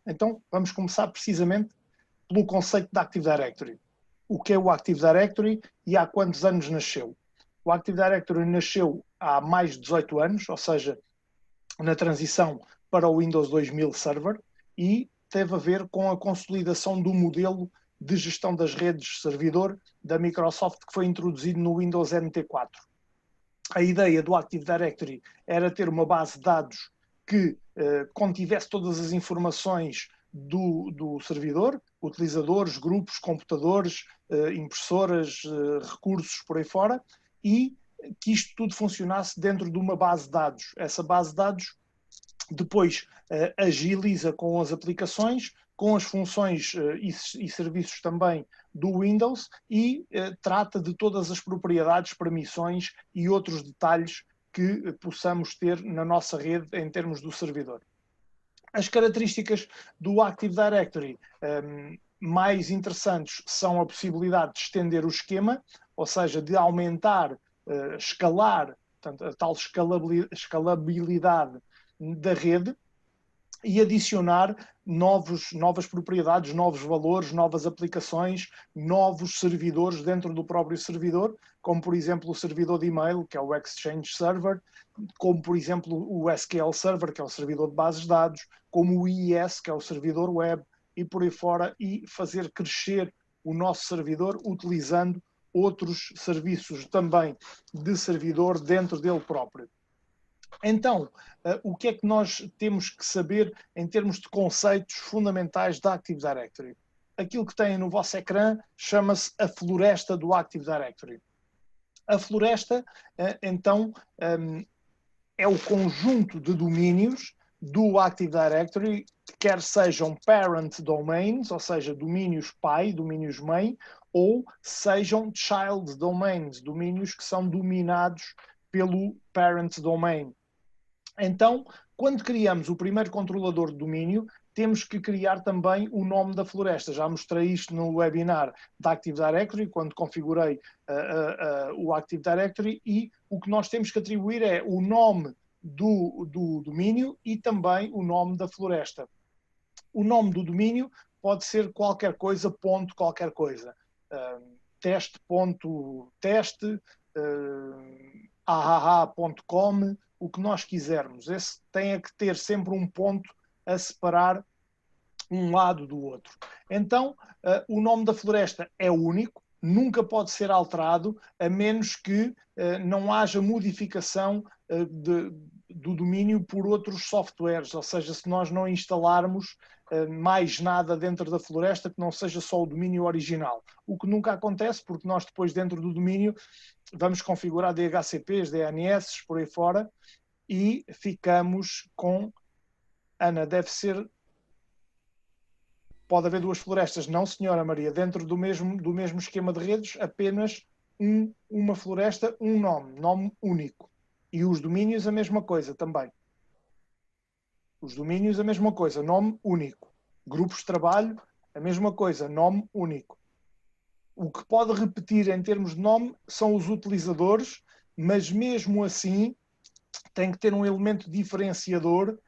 Então, vamos começar precisamente pelo conceito de Active Directory. O que é o Active Directory e há quantos anos nasceu? O Active Directory nasceu há mais de 18 anos, ou seja, na transição para o Windows 2000 Server, e teve a ver com a consolidação do modelo de gestão das redes servidor da Microsoft que foi introduzido no Windows NT4. A ideia do Active Directory era ter uma base de dados que contivesse todas as informações do servidor, utilizadores, grupos, computadores, impressoras, recursos por aí fora, e que isto tudo funcionasse dentro de uma base de dados. Essa base de dados depois agiliza com as aplicações, com as funções e serviços também do Windows e trata de todas as propriedades, permissões e outros detalhes que possamos ter na nossa rede em termos do servidor. As características do Active Directory mais interessantes são a possibilidade de estender o esquema, ou seja, de aumentar, escalar, portanto, a tal escalabilidade da rede e adicionar novas propriedades, novos valores, novas aplicações, novos servidores dentro do próprio servidor, como por exemplo o servidor de e-mail, que é o Exchange Server, como por exemplo o SQL Server, que é o servidor de bases de dados, como o IIS, que é o servidor web, e por aí fora, e fazer crescer o nosso servidor utilizando outros serviços também de servidor dentro dele próprio. Então, o que é que nós temos que saber em termos de conceitos fundamentais da Active Directory? Aquilo que tem no vosso ecrã chama-se a floresta do Active Directory. A floresta, então, é o conjunto de domínios do Active Directory, quer sejam parent domains, ou seja, domínios pai, domínios mãe, ou sejam child domains, domínios que são dominados pelo parent domain. Então, quando criamos o primeiro controlador de domínio, temos que criar também o nome da floresta. Já mostrei isto no webinar da Active Directory, quando configurei o Active Directory, e o que nós temos que atribuir é o nome do domínio e também o nome da floresta. O nome do domínio pode ser qualquer coisa, ponto qualquer coisa. Teste.teste, ahaha.com, o que nós quisermos. Esse tem que ter sempre um ponto a separar um lado do outro. Então, o nome da floresta é único, nunca pode ser alterado, a menos que não haja modificação do domínio por outros softwares, ou seja, se nós não instalarmos mais nada dentro da floresta que não seja só o domínio original. O que nunca acontece, porque nós depois dentro do domínio vamos configurar DHCPs, DNS, por aí fora, e ficamos com... Ana, deve ser... Pode haver duas florestas. Não, senhora Maria, dentro do mesmo esquema de redes, apenas uma floresta, um nome único. E os domínios a mesma coisa também. Os domínios a mesma coisa, nome único. Grupos de trabalho, a mesma coisa, nome único. O que pode repetir em termos de nome são os utilizadores, mas mesmo assim tem que ter um elemento diferenciador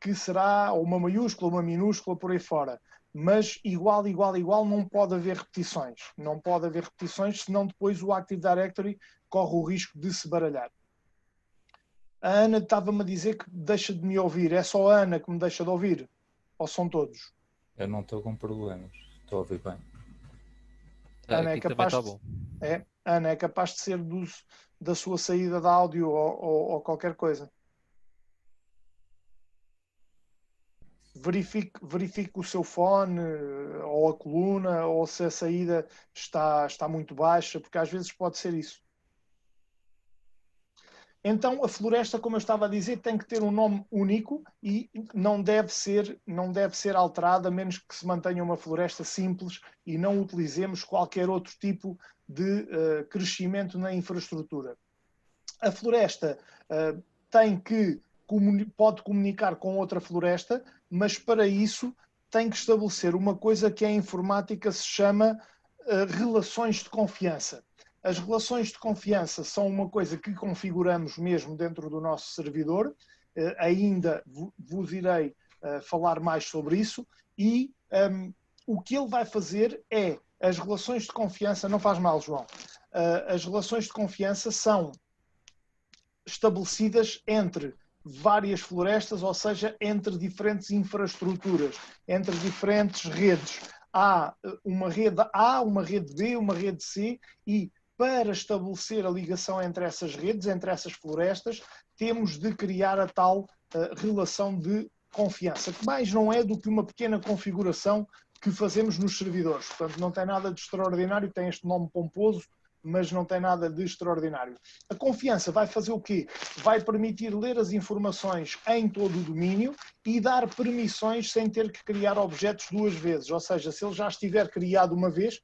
que será uma maiúscula, uma minúscula, por aí fora. Mas igual, não pode haver repetições. Não pode haver repetições, senão depois o Active Directory corre o risco de se baralhar. A Ana estava-me a dizer que deixa de me ouvir. É só a Ana que me deixa de ouvir? Ou são todos? Eu não estou com problemas. Estou a ouvir bem. Ana aqui também está bom. Ana, é capaz de ser da sua saída de áudio ou qualquer coisa. Verifique o seu fone ou a coluna, ou se a saída está muito baixa, porque às vezes pode ser isso. Então, a floresta, como eu estava a dizer, tem que ter um nome único e não deve ser alterada, a menos que se mantenha uma floresta simples e não utilizemos qualquer outro tipo de crescimento na infraestrutura. A floresta pode comunicar com outra floresta, mas para isso tem que estabelecer uma coisa que em informática se chama relações de confiança. As relações de confiança são uma coisa que configuramos mesmo dentro do nosso servidor. Ainda vos irei falar mais sobre isso e o que ele vai fazer é as relações de confiança, não faz mal, João, as relações de confiança são estabelecidas entre várias florestas, ou seja, entre diferentes infraestruturas, entre diferentes redes. Há uma rede A, uma rede B, uma rede C e para estabelecer a ligação entre essas redes, entre essas florestas, temos de criar a tal relação de confiança, que mais não é do que uma pequena configuração que fazemos nos servidores. Portanto, não tem nada de extraordinário, tem este nome pomposo, mas não tem nada de extraordinário. A confiança vai fazer o quê? Vai permitir ler as informações em todo o domínio e dar permissões sem ter que criar objetos duas vezes. Ou seja, se ele já estiver criado uma vez,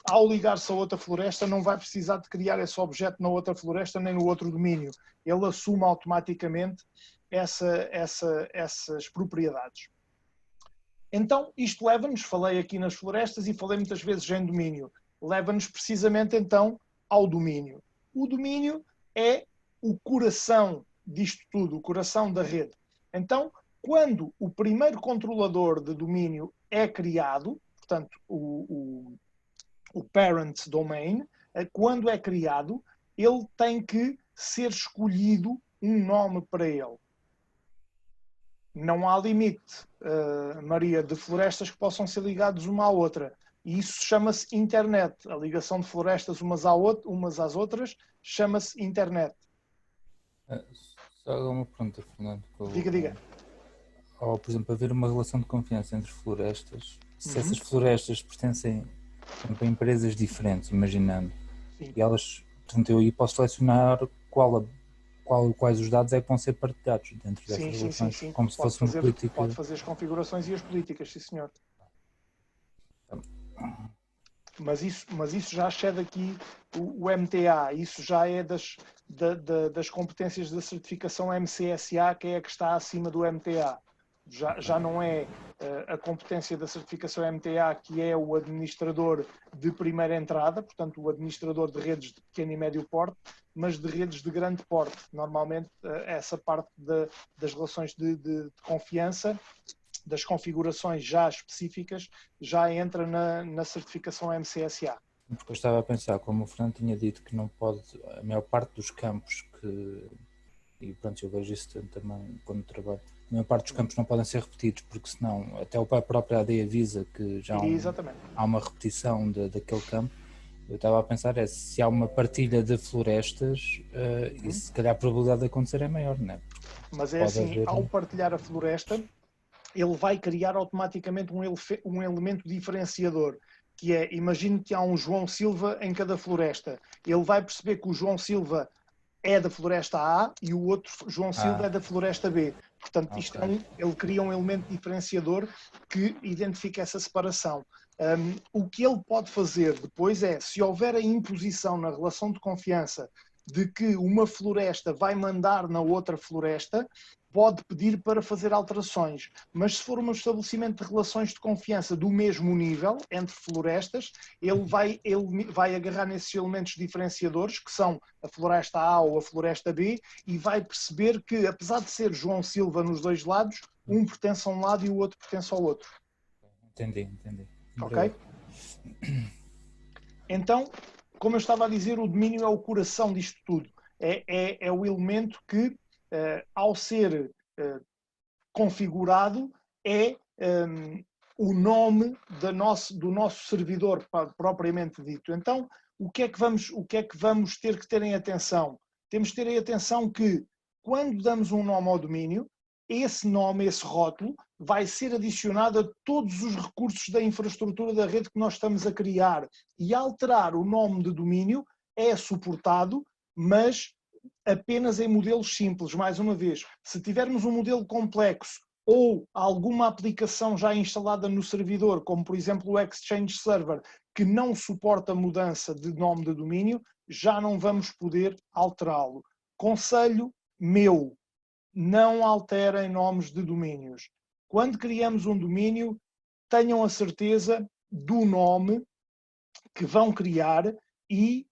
ao ligar-se a outra floresta, não vai precisar de criar esse objeto na outra floresta nem no outro domínio. Ele assume automaticamente essas propriedades. Então, isto leva-nos, falei aqui nas florestas e falei muitas vezes em domínio, leva-nos precisamente então ao domínio. O domínio é o coração disto tudo, o coração da rede. Então, quando o primeiro controlador de domínio é criado, portanto, o parent domain, quando é criado, ele tem que ser escolhido um nome para ele. Não há limite, Maria, de florestas que possam ser ligadas uma à outra. E isso chama-se internet. A ligação de florestas umas às outras chama-se internet. Só uma pergunta, Fernando. Diga. Ou, por exemplo, haver uma relação de confiança entre florestas, se essas florestas pertencem, por exemplo, a empresas diferentes, imaginando, Sim. e elas, portanto, eu aí posso selecionar quais os dados é que vão ser partilhados dentro dessas relações, sim. como se fosse uma política. Pode fazer as configurações e as políticas, sim senhor. Mas isso já excede aqui o MTA, isso já é das competências da certificação MCSA, que é a que está acima do MTA. Já não é a competência da certificação MTA, que é o administrador de primeira entrada, portanto o administrador de redes de pequeno e médio porte, mas de redes de grande porte. Normalmente essa parte das relações de confiança, das configurações já específicas, já entra na certificação MCSA. Porque eu estava a pensar, como o Fernando tinha dito que não pode, a maior parte dos campos e pronto, eu vejo isso também quando trabalho, a maior parte dos campos não podem ser repetidos, porque senão até a própria AD avisa que já há uma repetição daquele campo. Eu estava a pensar se há uma partilha de florestas, e se calhar a probabilidade de acontecer é maior, não é? Mas é assim, ao partilhar a floresta, ele vai criar automaticamente um elemento diferenciador, que é, imagine que há um João Silva em cada floresta. Ele vai perceber que o João Silva é da floresta A e o outro João Silva é da floresta B. Portanto, isto ele cria um elemento diferenciador que identifica essa separação. O que ele pode fazer depois é, se houver a imposição na relação de confiança de que uma floresta vai mandar na outra floresta, pode pedir para fazer alterações, mas se for um estabelecimento de relações de confiança do mesmo nível, entre florestas, ele vai agarrar nesses elementos diferenciadores, que são a floresta A ou a floresta B, e vai perceber que, apesar de ser João Silva nos dois lados, um pertence a um lado e o outro pertence ao outro. Entendi. Ok? Então, como eu estava a dizer, o domínio é o coração disto tudo. É o elemento que, ao ser configurado, é o nome do nosso servidor propriamente dito. Então, o que é que vamos ter que ter em atenção? Temos que ter em atenção que, quando damos um nome ao domínio, esse nome, esse rótulo, vai ser adicionado a todos os recursos da infraestrutura da rede que nós estamos a criar. E alterar o nome de domínio é suportado, mas apenas em modelos simples. Mais uma vez, se tivermos um modelo complexo ou alguma aplicação já instalada no servidor, como por exemplo o Exchange Server, que não suporta mudança de nome de domínio, já não vamos poder alterá-lo. Conselho meu: não alterem nomes de domínios. Quando criamos um domínio, tenham a certeza do nome que vão criar e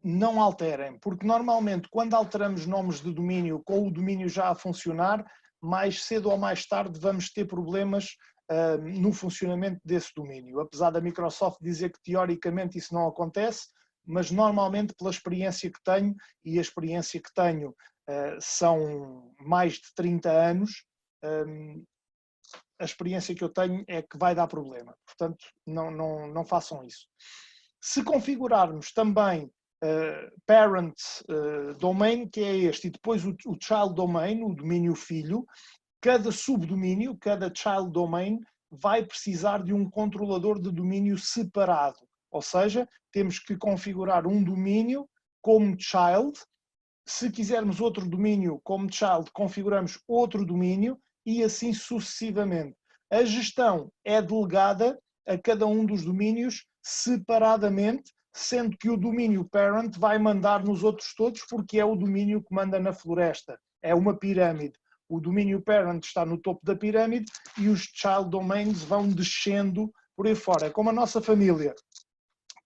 não alterem, porque normalmente quando alteramos nomes de domínio com o domínio já a funcionar, mais cedo ou mais tarde vamos ter problemas no funcionamento desse domínio. Apesar da Microsoft dizer que teoricamente isso não acontece, mas normalmente pela experiência que tenho, e a experiência que tenho são mais de 30 anos, a experiência que eu tenho é que vai dar problema. Portanto, não façam isso. Se configurarmos também parent domain, que é este, e depois o child domain, o domínio filho, cada subdomínio, cada child domain, vai precisar de um controlador de domínio separado. Ou seja, temos que configurar um domínio como child. Se quisermos outro domínio como child, configuramos outro domínio e assim sucessivamente. A gestão é delegada a cada um dos domínios separadamente, sendo que o domínio parent vai mandar nos outros todos porque é o domínio que manda na floresta. É uma pirâmide. O domínio parent está no topo da pirâmide e os child domains vão descendo por aí fora. É como a nossa família.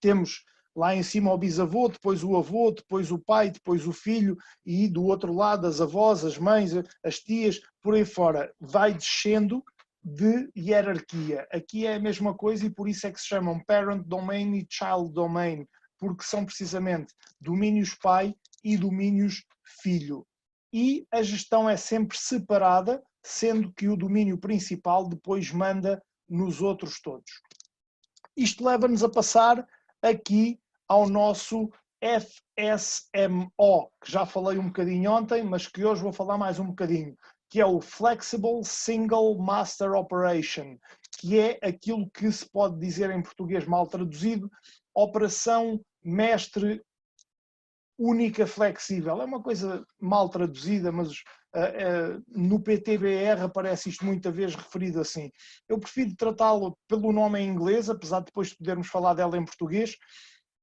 Temos lá em cima o bisavô, depois o avô, depois o pai, depois o filho e do outro lado as avós, as mães, as tias, por aí fora. Vai descendo de hierarquia. Aqui é a mesma coisa e por isso é que se chamam parent domain e child domain, porque são precisamente domínios pai e domínios filho. E a gestão é sempre separada, sendo que o domínio principal depois manda nos outros todos. Isto leva-nos a passar aqui ao nosso FSMO, que já falei um bocadinho ontem, mas que hoje vou falar mais um bocadinho, que é o Flexible Single Master Operation, que é aquilo que se pode dizer em português mal traduzido, operação mestre única flexível. É uma coisa mal traduzida, mas no PTBR aparece isto muitas vezes referido assim. Eu prefiro tratá-lo pelo nome em inglês, apesar de depois podermos falar dela em português,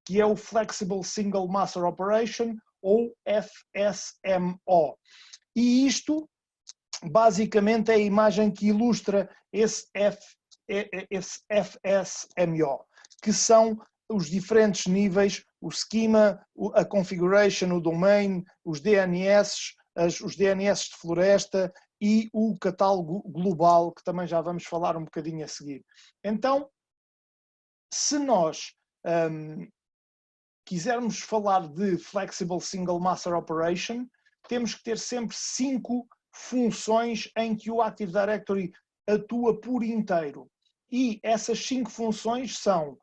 que é o Flexible Single Master Operation, ou FSMO. E isto, basicamente, é a imagem que ilustra esse FSMO, que são os diferentes níveis, o schema, a configuration, o domain, os DNS, os DNS de floresta e o catálogo global, que também já vamos falar um bocadinho a seguir. Então, se nós quisermos falar de Flexible Single Master Operation, temos que ter sempre 5 funções em que o Active Directory atua por inteiro. E essas 5 funções são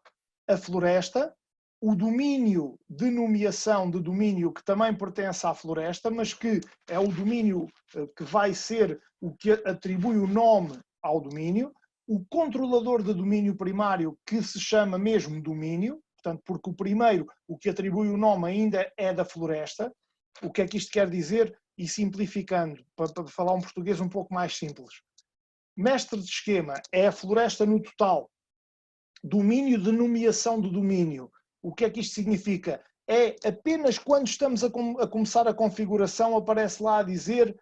a floresta, o domínio de nomeação de domínio que também pertence à floresta, mas que é o domínio que vai ser o que atribui o nome ao domínio, o controlador de domínio primário que se chama mesmo domínio, portanto, porque o primeiro, o que atribui o nome ainda é da floresta. O que é que isto quer dizer? E simplificando, para falar um português um pouco mais simples. Mestre de esquema é a floresta no total. Domínio de nomeação do domínio. O que é que isto significa? É apenas quando estamos a começar a configuração, aparece lá a dizer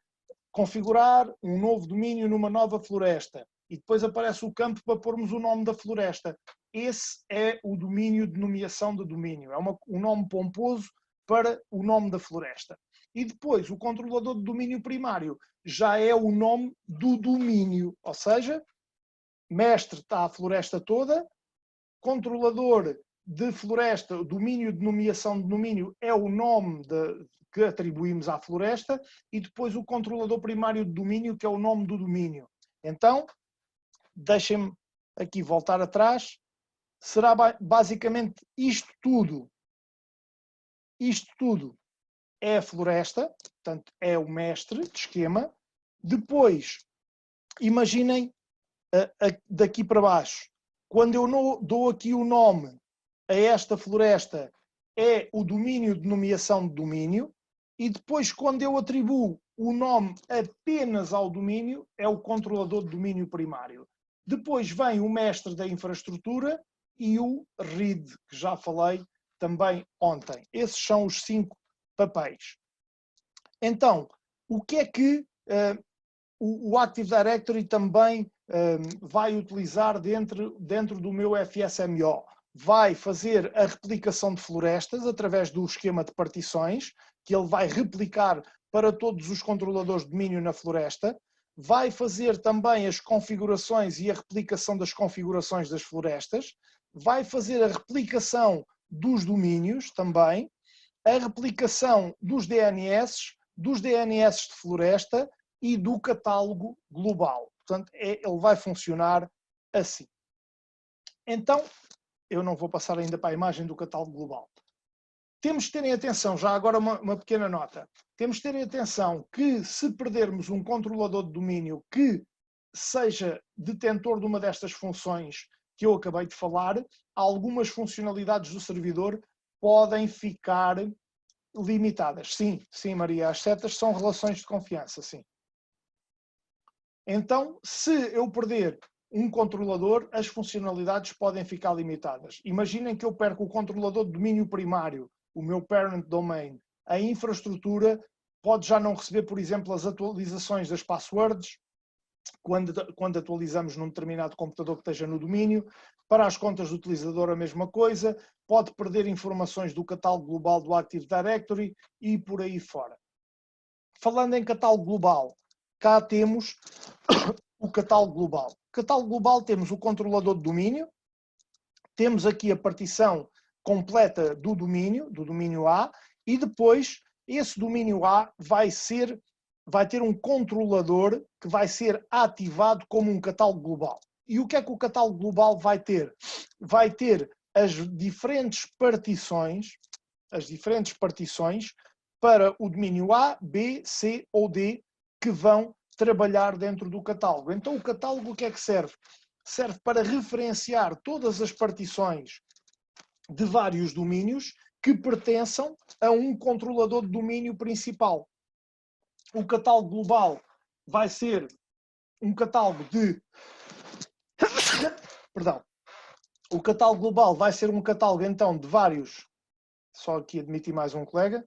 configurar um novo domínio numa nova floresta. E depois aparece o campo para pormos o nome da floresta. Esse é o domínio de nomeação de domínio. É um nome pomposo para o nome da floresta. E depois o controlador de domínio primário já é o nome do domínio. Ou seja, mestre está a floresta toda, controlador de floresta, o domínio de nomeação de domínio é o nome que atribuímos à floresta e depois o controlador primário de domínio, que é o nome do domínio. Então, deixem-me aqui voltar atrás. Será basicamente isto tudo. Isto tudo é a floresta, portanto é o mestre de esquema. Depois, imaginem daqui para baixo, quando eu dou aqui o nome a esta floresta, é o domínio de nomeação de domínio, e depois quando eu atribuo o nome apenas ao domínio, é o controlador de domínio primário. Depois vem o mestre da infraestrutura e o read, que já falei também ontem. Esses são os 5 papéis. Então, o que é que o Active Directory também vai utilizar dentro do meu FSMO? Vai fazer a replicação de florestas através do esquema de partições, que ele vai replicar para todos os controladores de domínio na floresta. vai fazer também as configurações e a replicação das configurações das florestas, vai fazer a replicação dos domínios também, a replicação dos DNS de floresta e do catálogo global. Portanto, ele vai funcionar assim. Então, eu não vou passar ainda para a imagem do catálogo global. Temos de terem atenção, já agora uma pequena nota, temos de terem atenção que se perdermos um controlador de domínio que seja detentor de uma destas funções que eu acabei de falar, algumas funcionalidades do servidor podem ficar limitadas. Sim, sim, Maria, as setas são relações de confiança, sim. Então, se eu perder um controlador, as funcionalidades podem ficar limitadas. Imaginem que eu perco o controlador de domínio primário, o meu parent domain. A infraestrutura pode já não receber, por exemplo, as atualizações das passwords, quando atualizamos num determinado computador que esteja no domínio. Para as contas do utilizador a mesma coisa, pode perder informações do catálogo global do Active Directory e por aí fora. Falando em catálogo global, cá temos o catálogo global. No catálogo global temos o controlador de domínio, temos aqui a partição completa do domínio A, e depois esse domínio A vai ter um controlador que vai ser ativado como um catálogo global. E o que é que o catálogo global vai ter? Vai ter as diferentes partições para o domínio A, B, C ou D que vão trabalhar dentro do catálogo. Então o catálogo o que é que serve? Serve para referenciar todas as partições de vários domínios que pertençam a um controlador de domínio principal. O catálogo global vai ser um catálogo de... Perdão. O catálogo global vai ser um catálogo, então, de vários... Só aqui admiti mais um colega.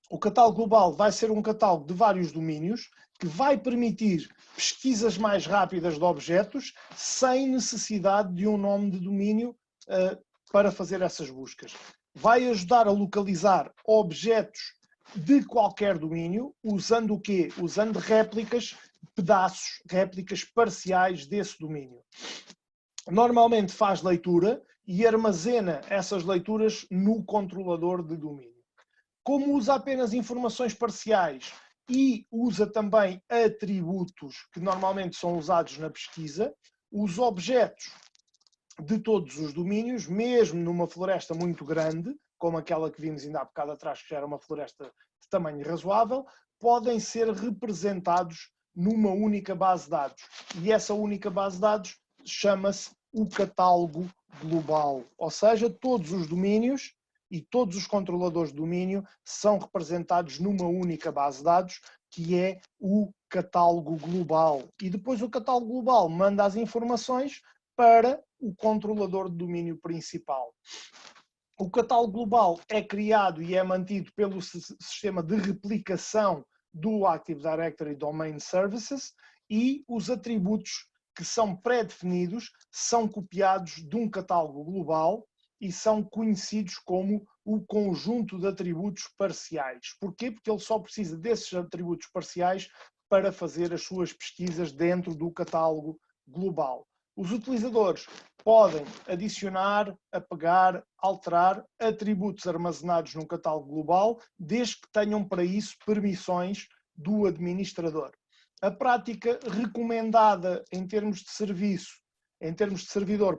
O catálogo global vai ser um catálogo de vários domínios que vai permitir pesquisas mais rápidas de objetos sem necessidade de um nome de domínio para fazer essas buscas. Vai ajudar a localizar objetos de qualquer domínio, usando o quê? Usando réplicas, pedaços, réplicas parciais desse domínio. Normalmente faz leitura e armazena essas leituras no controlador de domínio. Como usa apenas informações parciais e usa também atributos que normalmente são usados na pesquisa, os objetos de todos os domínios, mesmo numa floresta muito grande, como aquela que vimos ainda há bocado atrás, que já era uma floresta de tamanho razoável, podem ser representados numa única base de dados. E essa única base de dados chama-se o catálogo global. Ou seja, todos os domínios e todos os controladores de domínio são representados numa única base de dados, que é o catálogo global. E depois o catálogo global manda as informações para o controlador de domínio principal. O catálogo global é criado e é mantido pelo sistema de replicação do Active Directory Domain Services, e os atributos que são pré-definidos são copiados de um catálogo global e são conhecidos como o conjunto de atributos parciais. Porquê? Porque ele só precisa desses atributos parciais para fazer as suas pesquisas dentro do catálogo global. Os utilizadores podem adicionar, apagar, alterar atributos armazenados num catálogo global, desde que tenham para isso permissões do administrador. A prática recomendada em termos de servidor,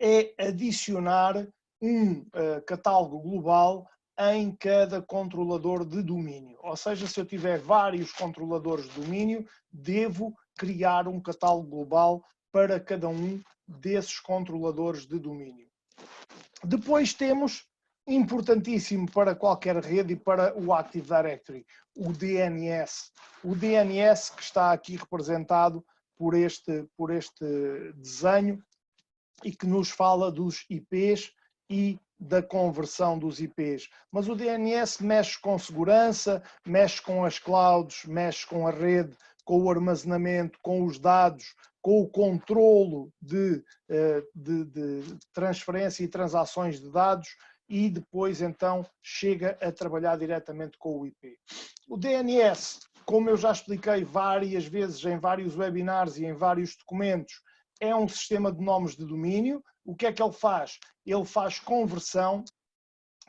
é adicionar um catálogo global em cada controlador de domínio. Ou seja, se eu tiver vários controladores de domínio, devo criar um catálogo global para cada um desses controladores de domínio. Depois temos, importantíssimo para qualquer rede e para o Active Directory, o DNS. O DNS que está aqui representado por este desenho e que nos fala dos IPs e da conversão dos IPs. Mas o DNS mexe com segurança, mexe com as clouds, mexe com a rede, com o armazenamento, com os dados, com o controlo de transferência e transações de dados, e depois então chega a trabalhar diretamente com o IP. O DNS como eu já expliquei várias vezes em vários webinars e em vários documentos, é um sistema de nomes de domínio. O que é que ele faz? Ele faz conversão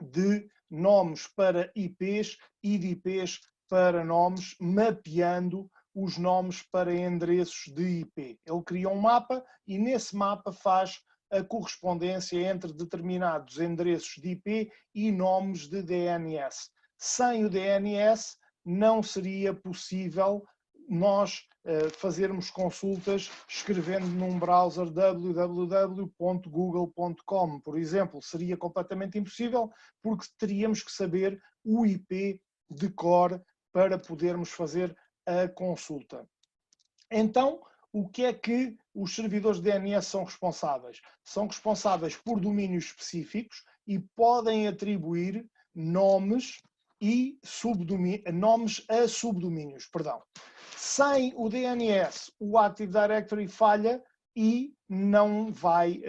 de nomes para IPs e de IPs para nomes, mapeando os nomes para endereços de IP. Ele cria um mapa e nesse mapa faz a correspondência entre determinados endereços de IP e nomes de DNS. Sem o DNS não seria possível nós fazermos consultas escrevendo num browser www.google.com, por exemplo. Seria completamente impossível porque teríamos que saber o IP de cor para podermos fazer a consulta. Então, o que é que os servidores de DNS são responsáveis? São responsáveis por domínios específicos e podem atribuir nomes e nomes a subdomínios. Perdão. Sem o DNS, o Active Directory falha e não vai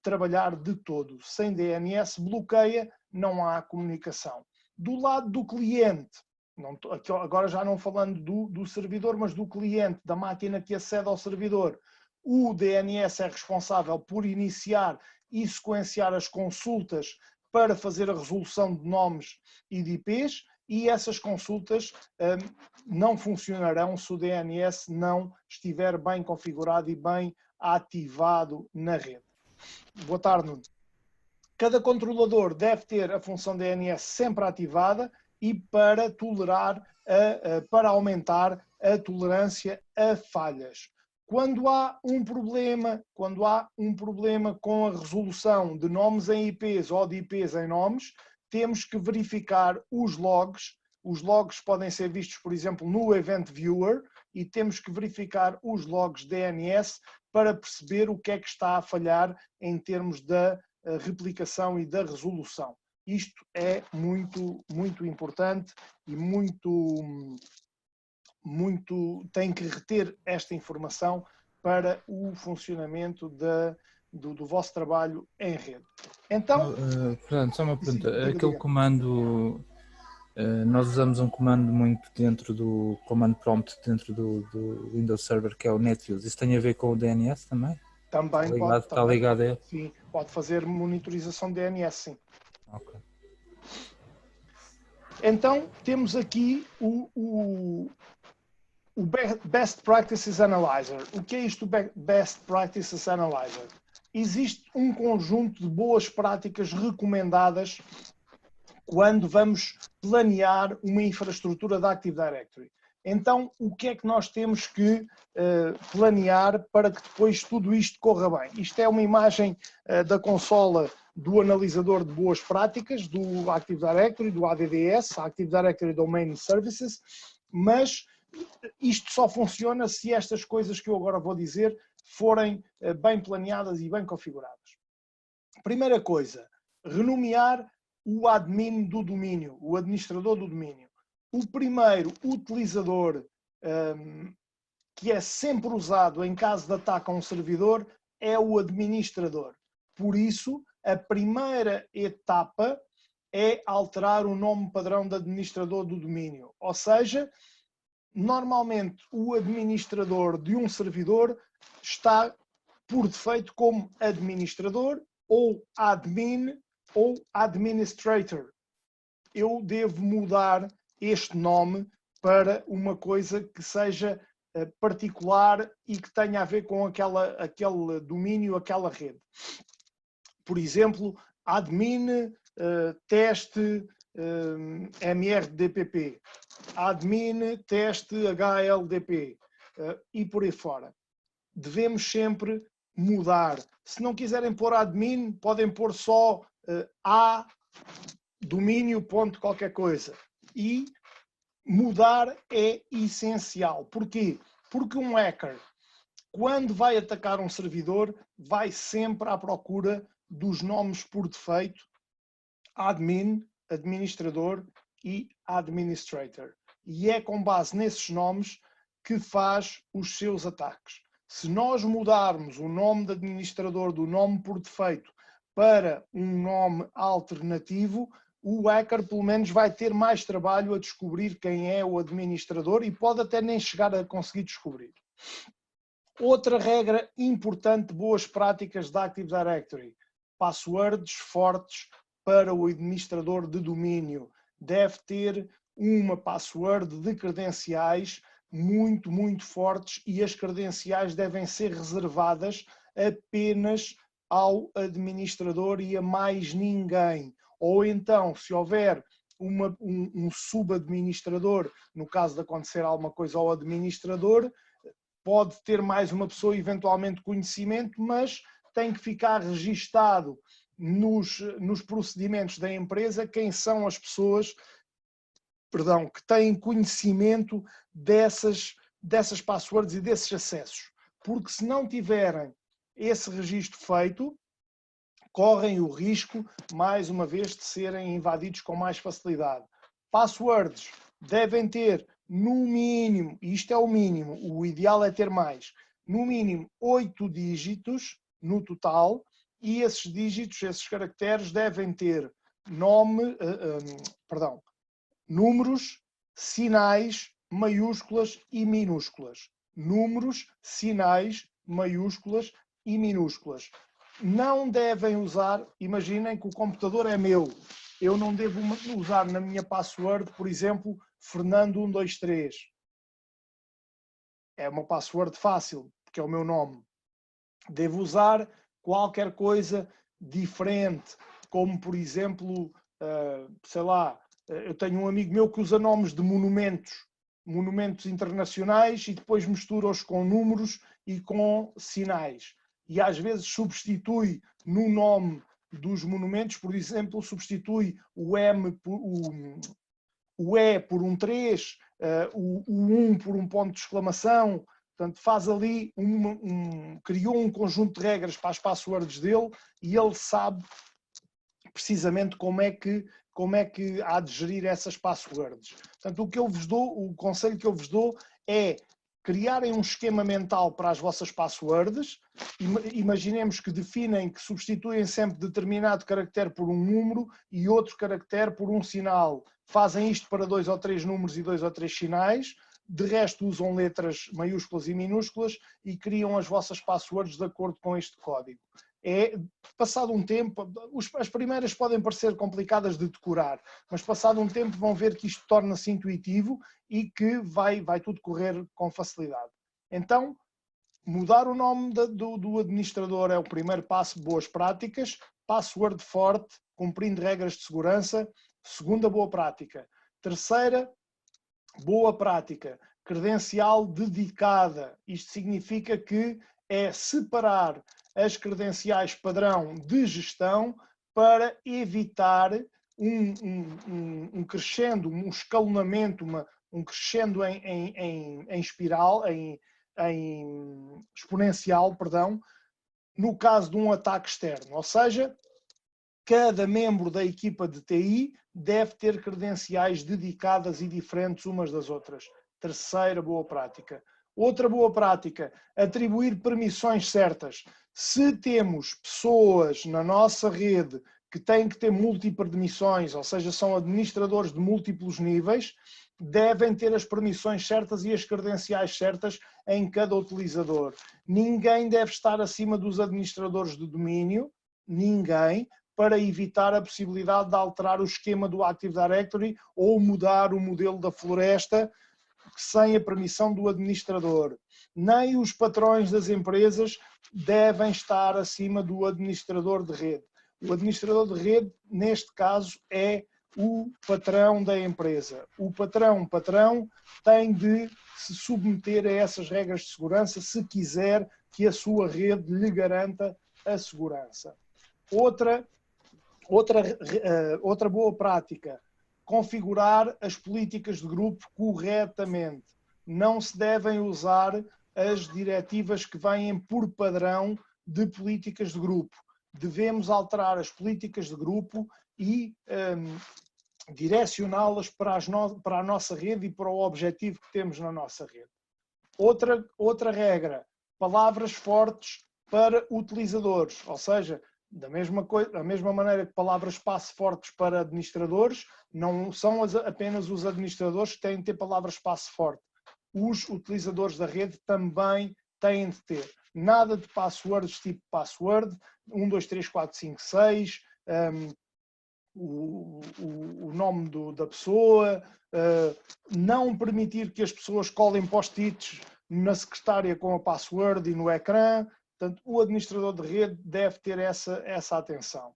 trabalhar de todo. Sem DNS, bloqueia, não há comunicação. Do lado do cliente, agora já não falando do servidor, mas do cliente, da máquina que acede ao servidor, o DNS é responsável por iniciar e sequenciar as consultas para fazer a resolução de nomes e de IPs, e essas consultas não funcionarão se o DNS não estiver bem configurado e bem ativado na rede. Boa tarde, Nuno. Cada controlador deve ter a função DNS sempre ativada e para para aumentar a tolerância a falhas. Quando há um problema com a resolução de nomes em IPs ou de IPs em nomes, temos que verificar os logs. Os logs podem ser vistos, por exemplo, no Event Viewer, e temos que verificar os logs DNS para perceber o que é que está a falhar em termos da replicação e da resolução. Isto é muito, muito importante e tem que reter esta informação para o funcionamento do vosso trabalho em rede. Então, Fernando, só uma pergunta. Diga, Aquele diga. comando, nós usamos um comando muito dentro do command prompt, dentro do Windows Server, que é o netuse. Isso tem a ver com o DNS também? Também Está ligado a ele? Sim, pode fazer monitorização de DNS, sim. Ok. Então, temos aqui o Best Practices Analyzer. O que é isto do Best Practices Analyzer? Existe um conjunto de boas práticas recomendadas quando vamos planear uma infraestrutura da Active Directory. Então, o que é que nós temos que planear para que depois tudo isto corra bem? Isto é uma imagem da consola do analisador de boas práticas, do Active Directory, do ADDS, Active Directory Domain Services, mas isto só funciona se estas coisas que eu agora vou dizer forem bem planeadas e bem configuradas. Primeira coisa, renomear o admin do domínio, o administrador do domínio. O primeiro utilizador que é sempre usado em caso de ataque a um servidor é o administrador. Por isso, a primeira etapa é alterar o nome padrão de administrador do domínio. Ou seja, normalmente o administrador de um servidor está por defeito como administrador ou admin ou administrator. Eu devo mudar este nome para uma coisa que seja particular e que tenha a ver com aquele domínio, aquela rede. Por exemplo, admin teste MRDPP, admin teste HLDP e por aí fora. Devemos sempre mudar. Se não quiserem pôr admin, podem pôr só a domínio ponto qualquer coisa. E mudar é essencial. Porquê? Porque um hacker, quando vai atacar um servidor, vai sempre à procura dos nomes por defeito, admin, administrador e administrator. E é com base nesses nomes que faz os seus ataques. Se nós mudarmos o nome de administrador do nome por defeito para um nome alternativo, o hacker pelo menos vai ter mais trabalho a descobrir quem é o administrador e pode até nem chegar a conseguir descobrir. Outra regra importante, boas práticas da Active Directory. Passwords fortes para o administrador de domínio. Deve ter uma password de credenciais muito, muito fortes e as credenciais devem ser reservadas apenas ao administrador e a mais ninguém. Ou então, se houver um subadministrador, no caso de acontecer alguma coisa ao administrador, pode ter mais uma pessoa eventualmente conhecimento, mas tem que ficar registado nos procedimentos da empresa quem são as pessoas, que têm conhecimento dessas passwords e desses acessos. Porque se não tiverem esse registro feito, correm o risco, mais uma vez, de serem invadidos com mais facilidade. Passwords devem ter, no mínimo, e isto é o mínimo, o ideal é ter mais, no mínimo 8 dígitos no total, e esses dígitos, esses caracteres, devem ter números, sinais, maiúsculas e minúsculas. Números, sinais, maiúsculas e minúsculas. Não devem usar, imaginem que o computador é meu, eu não devo usar na minha password, por exemplo, Fernando123. É uma password fácil, porque é o meu nome. Devo usar qualquer coisa diferente, como por exemplo, sei lá, eu tenho um amigo meu que usa nomes de monumentos internacionais e depois mistura-os com números e com sinais. E às vezes substitui no nome dos monumentos, por exemplo, substitui o E por um 3, o 1 por um ponto de exclamação. Portanto, faz ali criou um conjunto de regras para as passwords dele e ele sabe precisamente como é que há de gerir essas passwords. Portanto, o conselho que eu vos dou é criarem um esquema mental para as vossas passwords. Imaginemos que definem que substituem sempre determinado caractere por um número e outro caractere por um sinal. Fazem isto para 2 ou 3 números e 2 ou 3 sinais. De resto, usam letras maiúsculas e minúsculas e criam as vossas passwords de acordo com este código. Passado um tempo, as primeiras podem parecer complicadas de decorar, mas passado um tempo vão ver que isto torna-se intuitivo e que vai tudo correr com facilidade. Então, mudar o nome do administrador é o primeiro passo de boas práticas. Password forte, cumprindo regras de segurança. Segunda boa prática. Terceira boa prática, credencial dedicada. Isto significa que é separar as credenciais padrão de gestão para evitar um crescendo, um escalonamento, um crescendo em espiral, em exponencial, perdão, no caso de um ataque externo. Ou seja, cada membro da equipa de TI deve ter credenciais dedicadas e diferentes umas das outras. Terceira boa prática. Outra boa prática, atribuir permissões certas. Se temos pessoas na nossa rede que têm que ter multipermissões, ou seja, são administradores de múltiplos níveis, devem ter as permissões certas e as credenciais certas em cada utilizador. Ninguém deve estar acima dos administradores de domínio, ninguém, para evitar a possibilidade de alterar o esquema do Active Directory ou mudar o modelo da floresta sem a permissão do administrador. Nem os patrões das empresas devem estar acima do administrador de rede. O administrador de rede, neste caso, é o patrão da empresa. O patrão tem de se submeter a essas regras de segurança se quiser que a sua rede lhe garanta a segurança. Outra boa prática, configurar as políticas de grupo corretamente. Não se devem usar as diretivas que vêm por padrão de políticas de grupo. Devemos alterar as políticas de grupo e direcioná-las para a nossa rede e para o objetivo que temos na nossa rede. Outra regra, palavras fortes para utilizadores, ou seja, Da mesma maneira que palavras passe fortes para administradores, não são apenas os administradores que têm de ter palavras passe forte. Os utilizadores da rede também têm de ter. Nada de passwords tipo password, 1, 2, 3, 4, 5, 6, o nome da pessoa, não permitir que as pessoas colhem post-its na secretária com a password e no ecrã. Portanto, o administrador de rede deve ter essa atenção.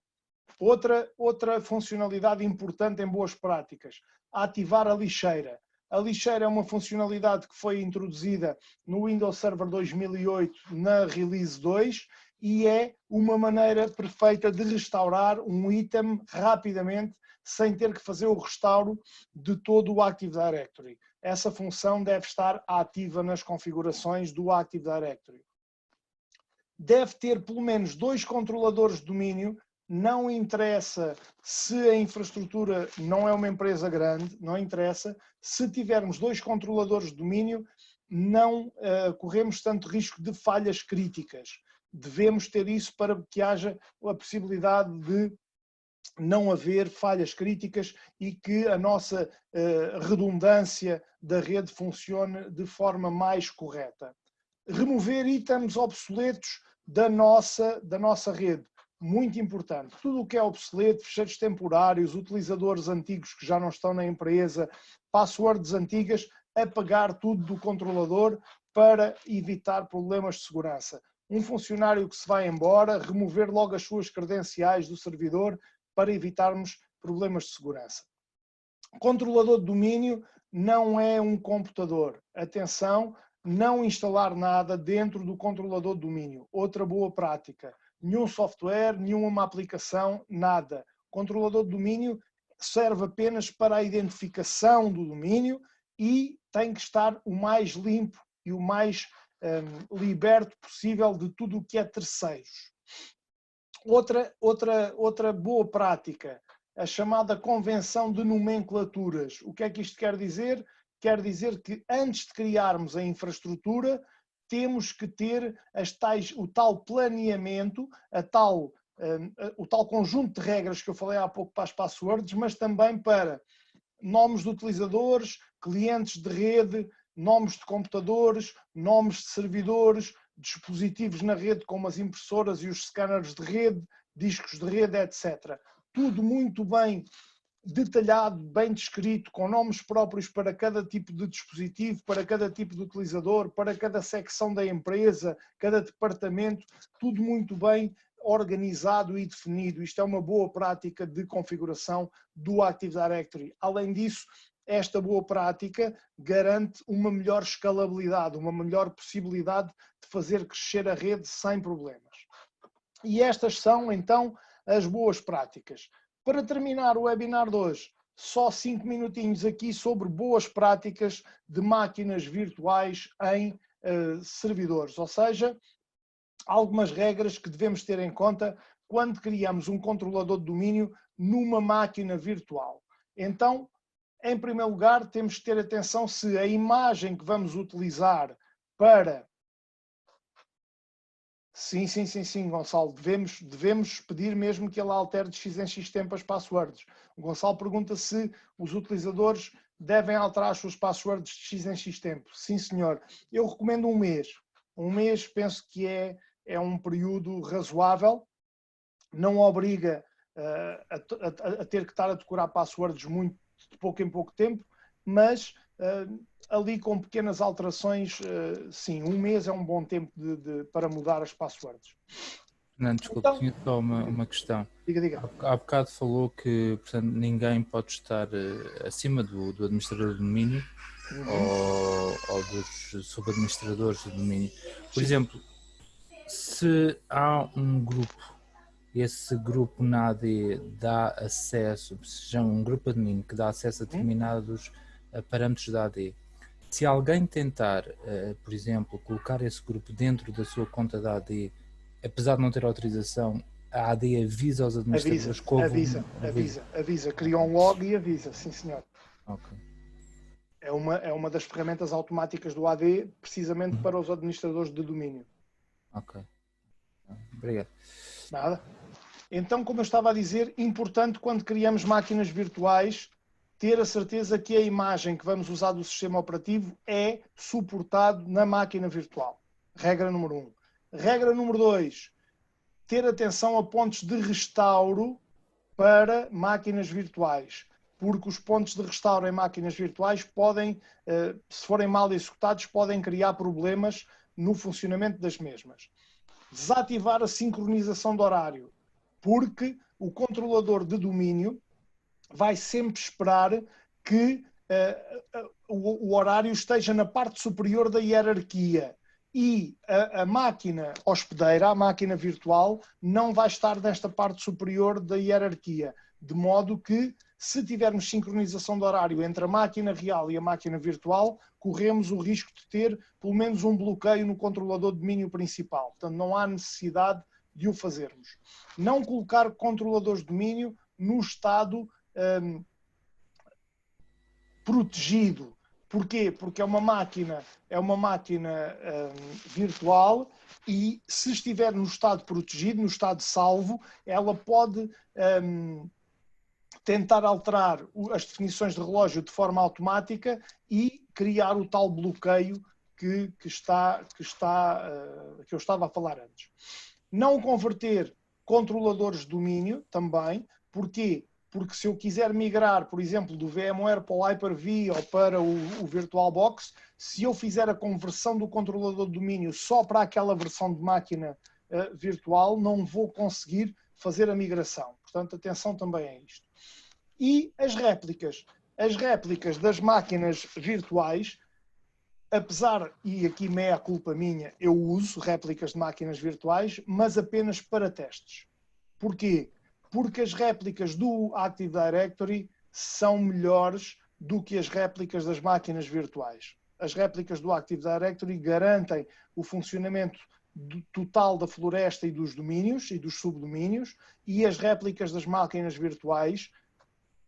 Outra funcionalidade importante em boas práticas, ativar a lixeira. A lixeira é uma funcionalidade que foi introduzida no Windows Server 2008 na Release 2 e é uma maneira perfeita de restaurar um item rapidamente sem ter que fazer o restauro de todo o Active Directory. Essa função deve estar ativa nas configurações do Active Directory. Deve ter pelo menos 2 controladores de domínio. Não interessa se a infraestrutura não é uma empresa grande, não interessa. Se tivermos 2 controladores de domínio, não corremos tanto risco de falhas críticas. Devemos ter isso para que haja a possibilidade de não haver falhas críticas e que a nossa redundância da rede funcione de forma mais correta. Remover itens obsoletos da nossa rede. Muito importante. Tudo o que é obsoleto, fecheiros temporários, utilizadores antigos que já não estão na empresa, passwords antigas, apagar tudo do controlador para evitar problemas de segurança. Um funcionário que se vai embora, remover logo as suas credenciais do servidor para evitarmos problemas de segurança. Controlador de domínio não é um computador. Atenção, não instalar nada dentro do controlador de domínio. Outra boa prática. Nenhum software, nenhuma aplicação, nada. Controlador de domínio serve apenas para a identificação do domínio e tem que estar o mais limpo e o mais liberto possível de tudo o que é terceiros. Outra boa prática, a chamada convenção de nomenclaturas. O que é que isto quer dizer? Quer dizer que antes de criarmos a infraestrutura, temos que ter o tal planeamento, o tal conjunto de regras que eu falei há pouco para as passwords, mas também para nomes de utilizadores, clientes de rede, nomes de computadores, nomes de servidores, dispositivos na rede como as impressoras e os scanners de rede, discos de rede, etc. Tudo muito bem detalhado, bem descrito, com nomes próprios para cada tipo de dispositivo, para cada tipo de utilizador, para cada secção da empresa, cada departamento, tudo muito bem organizado e definido. Isto é uma boa prática de configuração do Active Directory. Além disso, esta boa prática garante uma melhor escalabilidade, uma melhor possibilidade de fazer crescer a rede sem problemas. E estas são, então, as boas práticas. Para terminar o webinar de hoje, só 5 minutinhos aqui sobre boas práticas de máquinas virtuais em servidores, ou seja, algumas regras que devemos ter em conta quando criamos um controlador de domínio numa máquina virtual. Então, em primeiro lugar, temos que ter atenção se a imagem que vamos utilizar para... Sim, Gonçalo, devemos pedir mesmo que ele altere de X em X tempo as passwords. O Gonçalo pergunta se os utilizadores devem alterar as suas passwords de X em X tempo. Sim, senhor. Eu recomendo um mês. Um mês penso que é um período razoável. Não obriga a ter que estar a decorar passwords muito de pouco em pouco tempo, mas ali com pequenas alterações, sim, um mês é um bom tempo para mudar as passwords. Não, desculpa, então, tinha só uma questão. Diga. Há bocado falou que, portanto, ninguém pode estar acima do administrador de domínio ou dos subadministradores de domínio. Por exemplo, se há um grupo, esse grupo na AD dá acesso, seja um grupo admin que dá acesso a determinados parâmetros da AD, se alguém tentar, por exemplo, colocar esse grupo dentro da sua conta da AD, apesar de não ter autorização, a AD avisa aos administradores que avisa, cria um log e avisa, sim senhor. Okay. É uma das ferramentas automáticas do AD, precisamente para os administradores de domínio. Ok. Obrigado. Nada. Então, como eu estava a dizer, importante quando criamos máquinas virtuais, ter a certeza que a imagem que vamos usar do sistema operativo é suportado na máquina virtual. Regra número 1. Regra número 2, ter atenção a pontos de restauro para máquinas virtuais, porque os pontos de restauro em máquinas virtuais podem, se forem mal executados, podem criar problemas no funcionamento das mesmas. Desativar a sincronização de horário, porque o controlador de domínio vai sempre esperar que o horário esteja na parte superior da hierarquia e a máquina hospedeira, a máquina virtual, não vai estar nesta parte superior da hierarquia, de modo que, se tivermos sincronização de horário entre a máquina real e a máquina virtual, corremos o risco de ter pelo menos um bloqueio no controlador de domínio principal. Portanto, não há necessidade de o fazermos. Não colocar controladores de domínio no estado protegido. Porquê? Porque é uma máquina virtual e, se estiver no estado protegido, no estado salvo, ela pode tentar alterar as definições de relógio de forma automática e criar o tal bloqueio que eu estava a falar antes. Não converter controladores de domínio também. Porquê? Porque se eu quiser migrar, por exemplo, do VMware para o Hyper-V ou para o VirtualBox, se eu fizer a conversão do controlador de domínio só para aquela versão de máquina virtual, não vou conseguir fazer a migração. Portanto, atenção também a isto. E as réplicas. As réplicas das máquinas virtuais, apesar, e aqui meia culpa minha, eu uso réplicas de máquinas virtuais, mas apenas para testes. Porquê? Porque as réplicas do Active Directory são melhores do que as réplicas das máquinas virtuais. As réplicas do Active Directory garantem o funcionamento total da floresta e dos domínios e dos subdomínios, e as réplicas das máquinas virtuais,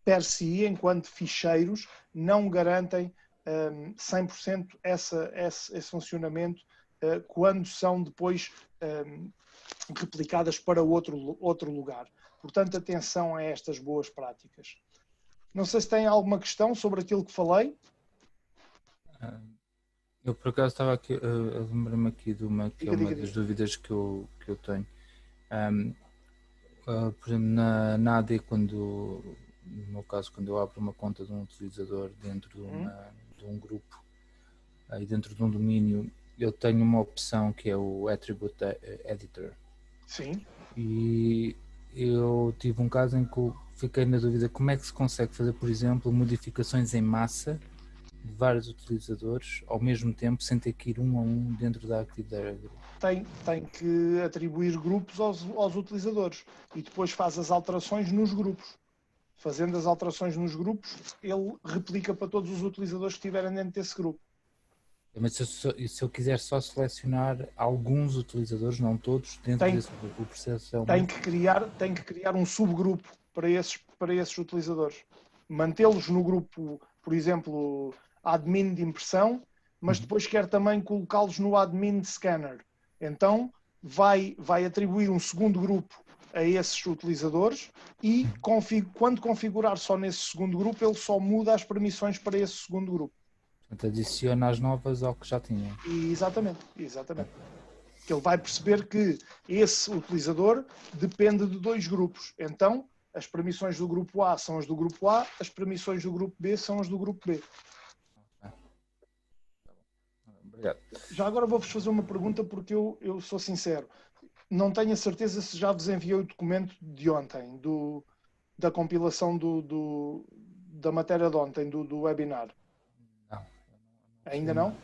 per si, enquanto ficheiros, não garantem 100% esse funcionamento quando são depois replicadas para outro lugar. Portanto, atenção a estas boas práticas. Não sei se tem alguma questão sobre aquilo que falei. Eu, por acaso, estava aqui a lembrar-me aqui de uma que é uma das dúvidas que eu tenho. Por exemplo, na AD, no meu caso, quando eu abro uma conta de um utilizador dentro de um grupo e dentro de um domínio, eu tenho uma opção que é o Attribute Editor. Sim. E eu tive um caso em que eu fiquei na dúvida como é que se consegue fazer, por exemplo, modificações em massa de vários utilizadores ao mesmo tempo, sem ter que ir um a um dentro da Active Directory. Tem que atribuir grupos aos utilizadores e depois faz as alterações nos grupos. Fazendo as alterações nos grupos, ele replica para todos os utilizadores que estiverem dentro desse grupo. Mas se eu quiser só selecionar alguns utilizadores, não todos, dentro desse grupo, o processo é tem que criar um subgrupo para esses utilizadores. Mantê-los no grupo, por exemplo, admin de impressão, mas depois quer também colocá-los no admin de scanner. Então vai atribuir um segundo grupo a esses utilizadores e quando configurar só nesse segundo grupo, ele só muda as permissões para esse segundo grupo. Portanto, adiciona as novas ao que já tinha. Exatamente. Que ele vai perceber que esse utilizador depende de dois grupos. Então, as permissões do grupo A são as do grupo A, as permissões do grupo B são as do grupo B. Obrigado. Já agora vou-vos fazer uma pergunta, porque eu sou sincero. Não tenho a certeza se já vos enviei o documento de ontem, da compilação da matéria de ontem, do webinar. Não. Ainda não?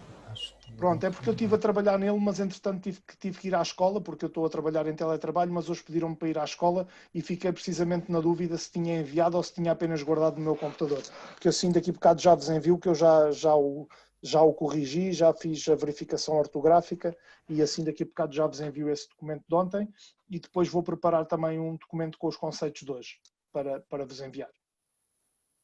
Pronto, é porque eu estive a trabalhar nele, mas entretanto tive que ir à escola, porque eu estou a trabalhar em teletrabalho, mas hoje pediram-me para ir à escola e fiquei precisamente na dúvida se tinha enviado ou se tinha apenas guardado no meu computador. Porque assim daqui a bocado já vos envio, que eu já o corrigi, já fiz a verificação ortográfica e assim daqui a bocado já vos envio esse documento de ontem e depois vou preparar também um documento com os conceitos de hoje para vos enviar.